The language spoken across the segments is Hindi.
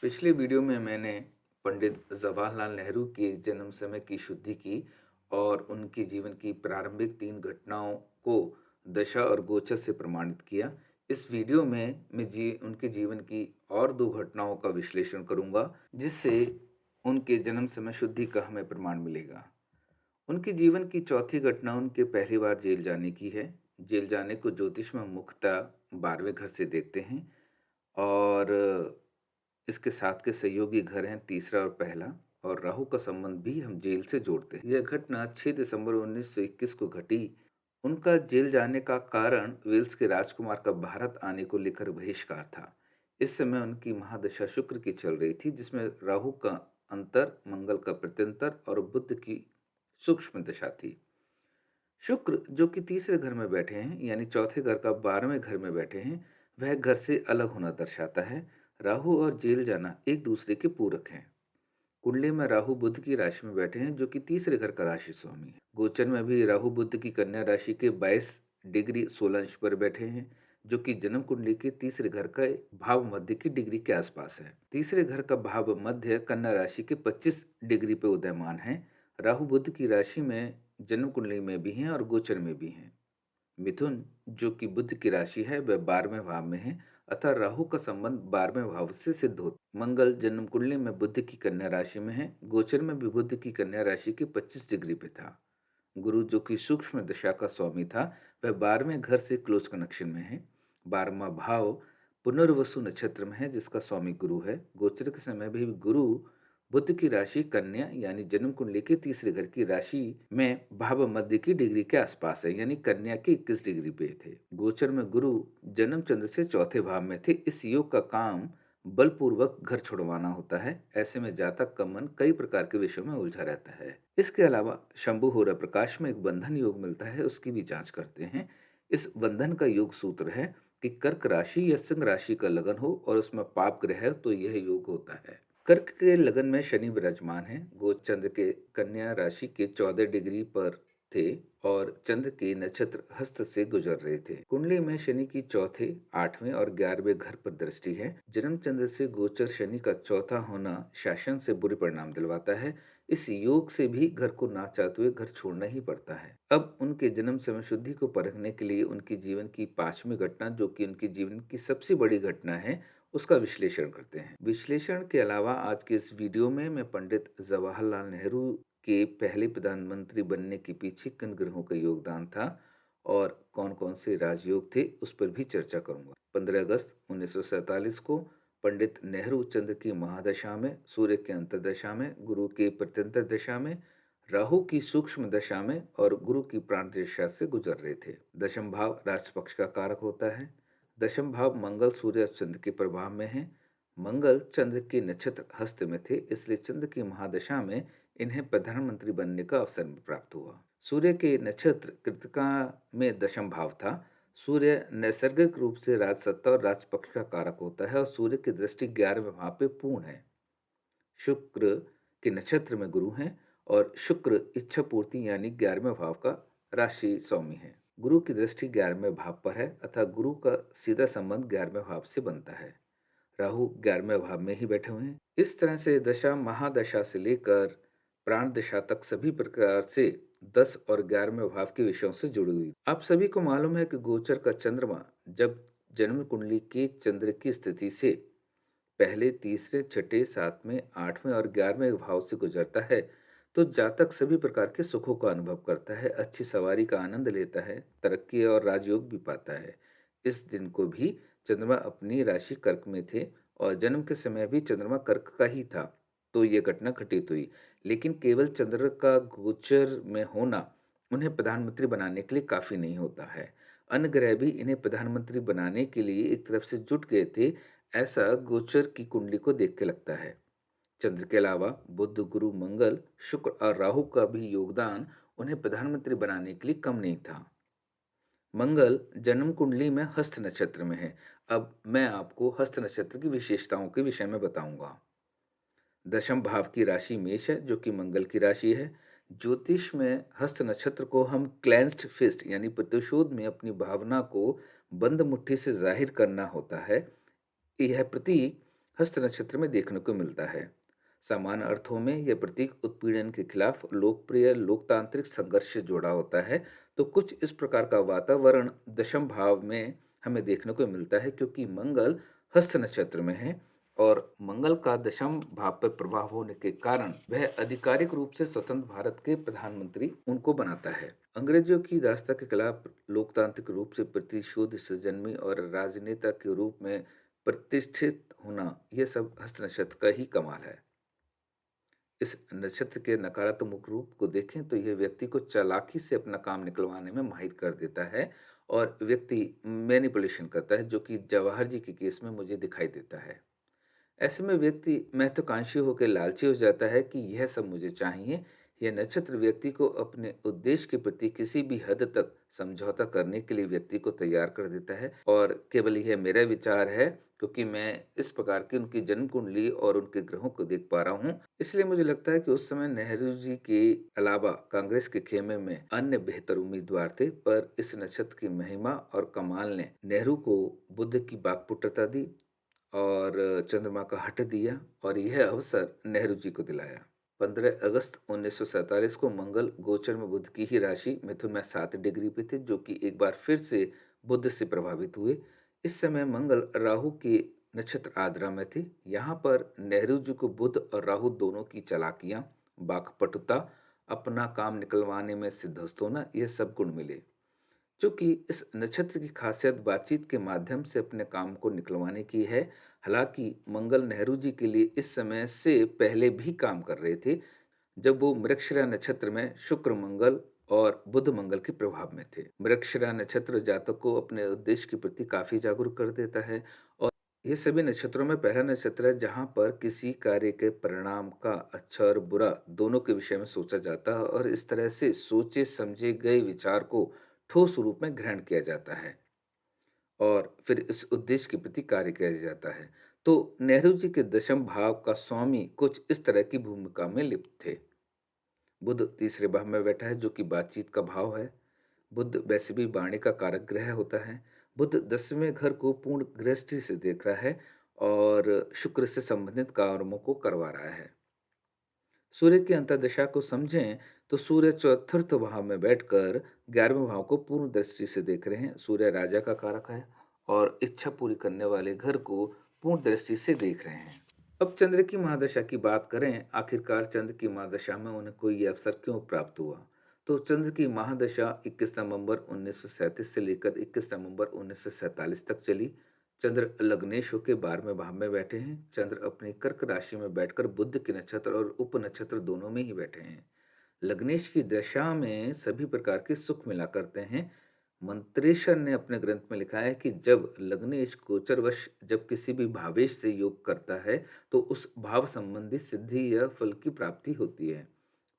पिछले वीडियो में मैंने पंडित जवाहरलाल नेहरू के जन्म समय की शुद्धि की और उनके जीवन की प्रारंभिक 3 घटनाओं को दशा और गोचर से प्रमाणित किया। इस वीडियो में मैं उनके जीवन की और 2 घटनाओं का विश्लेषण करूंगा, जिससे उनके जन्म समय शुद्धि का हमें प्रमाण मिलेगा। उनके जीवन की चौथी घटना उनके पहली बार जेल जाने की है। जेल जाने को ज्योतिष में मुख्यतः 12वें घर से देखते हैं और इसके साथ के सहयोगी घर हैं तीसरा और पहला, और राहु का संबंध भी हम जेल से जोड़ते हैं। यह घटना 6 दिसंबर 1921 को घटी। उनका जेल जाने का कारण वेल्स के राजकुमार का भारत आने को लेकर बहिष्कार था। इस समय उनकी महादशा शुक्र की चल रही थी, जिसमें राहु का अंतर, मंगल का प्रत्यंतर और बुध की सूक्ष्म दशा थी। शुक्र जो कि तीसरे घर में बैठे हैं, यानी चौथे घर का 12वें घर में बैठे हैं, वह घर से अलग होना दर्शाता है। राहु और जेल जाना एक दूसरे के पूरक हैं। कुंडली में राहु बुध की राशि में बैठे हैं, जो कि तीसरे घर का राशि स्वामी है। गोचर में भी राहु बुध की कन्या राशि के 22 डिग्री 16 इंच पर बैठे हैं, जो कि जन्म कुंडली के तीसरे घर का भाव मध्य की डिग्री के आसपास है। तीसरे घर का भाव मध्य कन्या राशि के 25 डिग्री पे उदयमान है। राहु बुध की राशि में जन्म कुंडली में भी हैं और गोचर में भी हैं। मिथुन जो कि बुध की राशि है, वह 12वें भाव में है, अतः राहु का संबंध 12वें भाव से सिद्ध होता। मंगल जन्म कुंडली में बुध की कन्या राशि में है, गोचर में भी बुध की कन्या राशि के 25 डिग्री पे था। गुरु जो कि सूक्ष्म दशा का स्वामी था, वह 12वें घर से क्लोज कनेक्शन में है। 12वां भाव पुनर्वसु नक्षत्र में है, जिसका स्वामी गुरु है। गोचर के समय भी गुरु बुध की राशि कन्या यानी जन्म कुंडली के तीसरे घर की राशि में भाव मध्य की डिग्री के आसपास है, यानी कन्या के 21 डिग्री पे थे। गोचर में गुरु जन्म चंद्र से चौथे भाव में थे। इस योग का काम बलपूर्वक घर छुड़वाना होता है। ऐसे में जातक का मन कई प्रकार के विषयों में उलझा रहता है। इसके अलावा शंभु होरा प्रकाश में एक बंधन योग मिलता है, उसकी भी जांच करते हैं। इस बंधन का योग सूत्र है कि कर्क राशि या सिंह राशि का लगन हो और उसमें पाप ग्रह है, तो यह योग होता है। कर्क के लगन में शनि विराजमान है। गोच चंद्र के कन्या राशि के 14 डिग्री पर थे और चंद्र के नक्षत्र हस्त से गुजर रहे थे। कुंडली में शनि की चौथे, 8वें और 11वें घर पर दृष्टि है। जन्म चंद्र से गोचर शनि का चौथा होना शासन से बुरे परिणाम दिलवाता है। इस योग से भी घर को ना चाहते हुए घर छोड़ना ही पड़ता है। अब उनके जन्म समय शुद्धि को परखने के लिए उनके जीवन की 5वीं घटना, जो कि उनके जीवन की सबसे बड़ी घटना है, उसका विश्लेषण करते हैं। विश्लेषण के अलावा आज के इस वीडियो में मैं पंडित जवाहरलाल नेहरू के पहले प्रधानमंत्री बनने के पीछे किन ग्रहों का योगदान था और कौन-कौन से राजयोग थे, उस पर भी चर्चा करूंगा। 15 अगस्त 1947 को पंडित नेहरू चंद्र की महादशा में, सूर्य के अंतर्दशा में, गुरु के प्रत्यंतर दशा में, राहु की सूक्ष्म दशा में और गुरु की प्राण दशा से गुजर रहे थे। दशम भाव राष्ट्र पक्ष का कारक होता है। दशम भाव मंगल सूर्य और चंद्र के प्रभाव में है। मंगल चंद्र के नक्षत्र हस्त में थे, इसलिए चंद्र की महादशा में इन्हें प्रधानमंत्री बनने का अवसर प्राप्त हुआ। सूर्य के नक्षत्र कृतिका में दशम भाव था। सूर्य नैसर्गिक रूप से राजसत्ता और राजपक्ष का कारक होता है और सूर्य की दृष्टि 11वें भाव पे पूर्ण है। शुक्र के नक्षत्र में गुरु हैं और शुक्र इच्छा पूर्ति यानी 11वें भाव का राशि स्वामी है। गुरु की दृष्टि 11वें भाव पर है, अतः गुरु का सीधा संबंध 11वें भाव से बनता है। राहु 11वें भाव में ही बैठे हुए हैं। इस तरह से दशा महादशा से लेकर प्राण दशा तक सभी प्रकार से 10 और 11वें भाव के विषयों से जुड़ी हुई। आप सभी को मालूम है कि गोचर का चंद्रमा जब जन्म कुंडली के चंद्र की स्थिति से पहले, तीसरे, छठे, सातवें, 8वें और 11वें भाव से गुजरता है, तो जातक सभी प्रकार के सुखों का अनुभव करता है, अच्छी सवारी का आनंद लेता है, तरक्की और राजयोग भी पाता है। इस दिन को भी चंद्रमा अपनी राशि कर्क में थे और जन्म के समय भी चंद्रमा कर्क का ही था, तो ये घटना घटित हुई। लेकिन केवल चंद्र का गोचर में होना उन्हें प्रधानमंत्री बनाने के लिए काफी नहीं होता है। अन्य ग्रह भी इन्हें प्रधानमंत्री बनाने के लिए एक तरफ से जुट गए थे, ऐसा गोचर की कुंडली को देख के लगता है। चंद्र के अलावा बुध, गुरु, मंगल, शुक्र और राहु का भी योगदान उन्हें प्रधानमंत्री बनाने के लिए कम नहीं था। मंगल जन्म कुंडली में हस्त नक्षत्र में है। अब मैं आपको हस्त नक्षत्र की विशेषताओं के विषय में बताऊंगा। दशम भाव की राशि मेष है, जो कि मंगल की राशि है। ज्योतिष में हस्त नक्षत्र को हम क्लेंस्ड फिस्ट यानी प्रतिशोध में अपनी भावना को बंद मुट्ठी से जाहिर करना होता है। यह प्रतीक हस्त नक्षत्र में देखने को मिलता है। सामान्य अर्थों में यह प्रतीक उत्पीड़न के खिलाफ लोकप्रिय लोकतांत्रिक संघर्ष से जुड़ा होता है। तो कुछ इस प्रकार का वातावरण दशम भाव में हमें देखने को मिलता है, क्योंकि मंगल हस्त नक्षत्र में है और मंगल का दशम भाव पर प्रभाव होने के कारण वह आधिकारिक रूप से स्वतंत्र भारत के प्रधानमंत्री उनको बनाता है। अंग्रेजों की दासता के खिलाफ लोकतांत्रिक रूप से प्रतिशोध से जन्मी और राजनेता के रूप में प्रतिष्ठित होना, यह सब हस्त नक्षत्र का ही कमाल है। इस नक्षत्र के नकारात्मक रूप को देखें तो यह व्यक्ति को चालाकी से अपना काम निकलवाने में माहिर कर देता है और व्यक्ति मैनिपुलेशन करता है, जो कि जवाहर जी के केस में मुझे दिखाई देता है। ऐसे में व्यक्ति महत्वाकांक्षी होकर लालची हो जाता है कि यह सब मुझे चाहिए। यह नक्षत्र व्यक्ति को अपने उद्देश्य के प्रति किसी भी हद तक समझौता करने के लिए व्यक्ति को तैयार कर देता है। और केवल यह मेरा विचार है, क्योंकि मैं इस प्रकार की उनकी जन्म कुंडली और उनके ग्रहों को देख पा रहा हूँ, इसलिए मुझे लगता है कि उस समय नेहरू जी के अलावा कांग्रेस के खेमे में अन्य बेहतर उम्मीदवार थे, पर इस नक्षत्र की महिमा और कमाल ने नेहरू को बुद्ध की वाक्पटुता दी और चंद्रमा का हट दिया और यह अवसर नेहरू जी को दिलाया। 15 अगस्त 1947 को मंगल गोचर में बुध की ही राशि मिथुन में 7 डिग्री पे थे, जो कि एक बार फिर से बुध से प्रभावित हुए। इस समय मंगल राहु के नक्षत्र आद्रा में थे। यहाँ पर नेहरू जी को बुध और राहु दोनों की चालाकियां, वाकपटुता, अपना काम निकलवाने में सिद्धहस्त होना, यह सब गुण मिले। चूंकि इस नक्षत्र की खासियत बातचीत के माध्यम से अपने काम को निकलवाने की है। हालांकि मंगल नेहरू जी के लिए इस समय से पहले भी काम कर रहे थे, जब वो मृगशिरा नक्षत्र में शुक्र मंगल और बुध मंगल के प्रभाव में थे। मृगशिरा नक्षत्र जातक को अपने उद्देश्य के प्रति काफी जागरूक कर देता है और ये सभी नक्षत्रों में पहला नक्षत्र है जहां पर किसी कार्य के परिणाम का अच्छा और बुरा दोनों के विषय में सोचा जाता है और इस तरह से सोचे समझे गए विचार को ठोस रूप में ग्रहण किया जाता है और फिर इस उद्देश्य के प्रति कार्य किया जाता है। तो नेहरू जी के दशम भाव का स्वामी कुछ इस तरह की भूमिका में लिप्त थे। बुध तीसरे भाव में बैठा है, जो कि बातचीत का भाव है। बुध वैसे भी वाणी का कारक ग्रह होता है। बुध 10वें घर को पूर्ण गृहस्थी से देख रहा है और शुक्र से संबंधित कर्मों को करवा रहा है। सूर्य की अंतर्दशा को समझें तो सूर्य चतुर्थ भाव में बैठकर 11वें भाव को पूर्ण दृष्टि से देख रहे हैं। सूर्य राजा का कारक है और इच्छा पूरी करने वाले घर को पूर्ण दृष्टि से देख रहे हैं। अब चंद्र की महादशा की बात करें, आखिरकार चंद्र की महादशा में उन्हें कोई ये अवसर क्यों प्राप्त हुआ? तो चंद्र की महादशा 21 नवंबर 1937 से लेकर 21 नवंबर 1947 तक चली। चंद्र लग्नेश होकर 12वें भाव में बैठे हैं। चंद्र अपनी कर्क राशि में बैठकर बुध के नक्षत्र और उप नक्षत्र दोनों में ही बैठे हैं। लग्नेश की दशा में सभी प्रकार के सुख मिला करते हैं। मंत्रेशर ने अपने ग्रंथ में लिखा है कि जब लग्नेश गोचरवश जब किसी भी भावेश से योग करता है तो उस भाव संबंधी सिद्धि या फल की प्राप्ति होती है।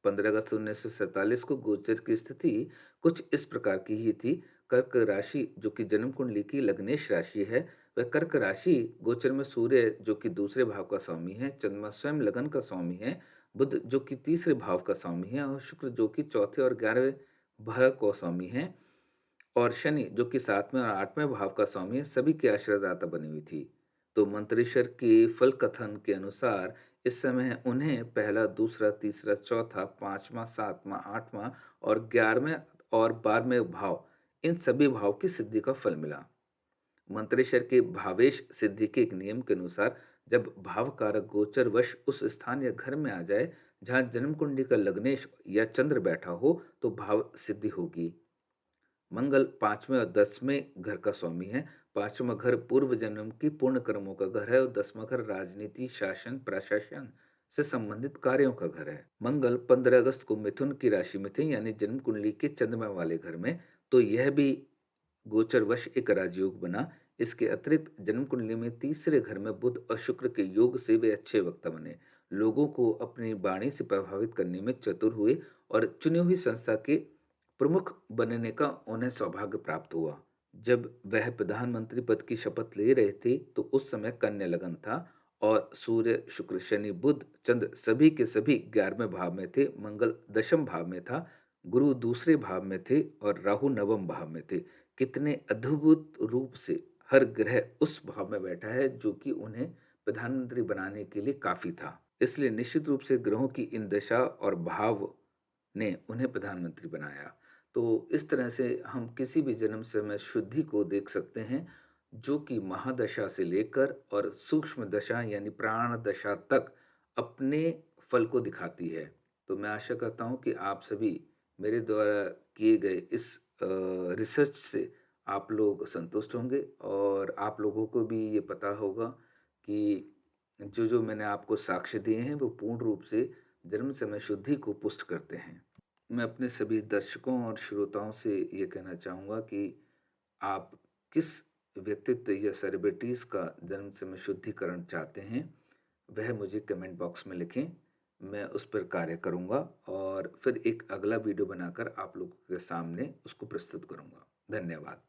15 अगस्त 1947 को गोचर की स्थिति कुछ इस प्रकार की ही थी। कर्क राशि जो कि जन्म कुंडली की लग्नेश राशि है, वह कर्क राशि गोचर में सूर्य जो कि दूसरे भाव का स्वामी है, चंद्रमा स्वयं लगन का स्वामी है, बुध जो कि तीसरे भाव का स्वामी है और शुक्र जो कि चौथे और 11वें भाव का स्वामी है और शनि जो कि 7वें और 8वें भाव का स्वामी है, सभी की आश्रयदाता बनी हुई थी। तो मंत्रेश्वर के फल कथन के अनुसार इस समय उन्हें पहला, दूसरा, तीसरा, चौथा, 5वां, 7वां, 8वां और 11वें और 12वें भाव, इन सभी भाव की सिद्धि का फल मिला। मंत्रेश्वर के भावेश सिद्धि के एक नियम के अनुसार जब भाव कारक गोचर वश उस स्थान या घर में आ जाए जहां जन्म कुंडली का लग्नेश या चंद्र बैठा हो तो भाव सिद्धि होगी। मंगल 5वें और 10वें घर का स्वामी है। 5वां घर पूर्व जन्म की पूर्ण कर्मों का घर है और 10वां घर राजनीति, शासन, प्रशासन से संबंधित कार्यों का घर है। मंगल 15 अगस्त को मिथुन की राशि में थे, यानी जन्म कुंडली के चंद्रमा वाले घर में। तो यह भी गोचरवश एक राजयोग बना। इसके अतिरिक्त जन्म कुंडली में तीसरे घर में बुध और शुक्र के योग से वे अच्छे वक्ता बने, लोगों को अपनी वाणी से प्रभावित करने में चतुर हुए और चुनी हुई संस्था के प्रमुख बनने का उन्हें सौभाग्य प्राप्त हुआ। जब वह प्रधानमंत्री पद की शपथ ले रहे थे तो उस समय कन्या लगन था और सूर्य, शुक्र, शनि, बुध, चंद्र सभी के सभी 11वें भाव में थे। मंगल दशम भाव में था, गुरु दूसरे भाव में थे और राहु नवम भाव में थे। कितने अद्भुत रूप से हर ग्रह उस भाव में बैठा है जो कि उन्हें प्रधानमंत्री बनाने के लिए काफ़ी था। इसलिए निश्चित रूप से ग्रहों की इन दशा और भाव ने उन्हें प्रधानमंत्री बनाया। तो इस तरह से हम किसी भी जन्म समय शुद्धि को देख सकते हैं, जो कि महादशा से लेकर और सूक्ष्म दशा यानी प्राण दशा तक अपने फल को दिखाती है। तो मैं आशा करता हूँ कि आप सभी मेरे द्वारा किए गए इस रिसर्च से आप लोग संतुष्ट होंगे और आप लोगों को भी ये पता होगा कि जो मैंने आपको साक्ष्य दिए हैं, वो पूर्ण रूप से जन्म समय शुद्धि को पुष्ट करते हैं। मैं अपने सभी दर्शकों और श्रोताओं से ये कहना चाहूँगा कि आप किस व्यक्तित्व या सेलिब्रिटीज़ का जन्म समय शुद्धिकरण चाहते हैं, वह मुझे कमेंट बॉक्स में लिखें। मैं उस पर कार्य करूँगा और फिर एक अगला वीडियो बनाकर आप लोगों के सामने उसको प्रस्तुत करूँगा। धन्यवाद।